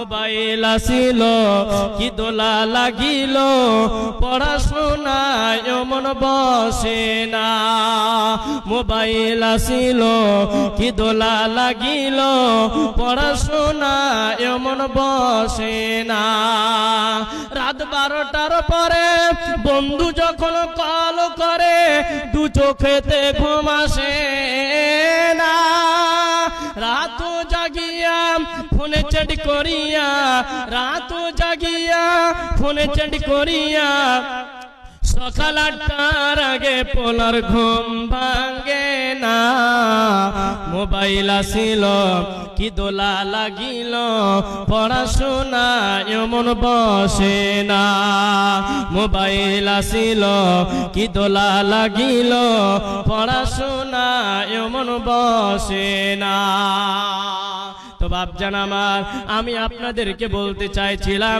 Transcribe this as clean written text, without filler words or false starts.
mobile আসিল কি দোলা লাগিল পড়াশোনায় মন বসে না মোবাইল আসিল কি দোলা লাগিল পড়াশোনায় মন বসে না রাত 12টার পরে বন্ধু যখন কল করে দু চোখেতে ঘুম আসে না রাত জাগিয়া ফোনে চ্যাট করিয়া রাত জাগিয়া ফোনে চ্যাট করিয়া সকাল 8টার আগে পোলার ঘুম ভাঙে না মোবাইল আসিল কি দোলা লাগিল পড়াশোনায় মন বসে না মোবাইল আসিল কি দোলা লাগিল পড়াশোনায় মন বসে না তো বাপজান আমার আমি আপনাদেরকে বলতে চাইছিলাম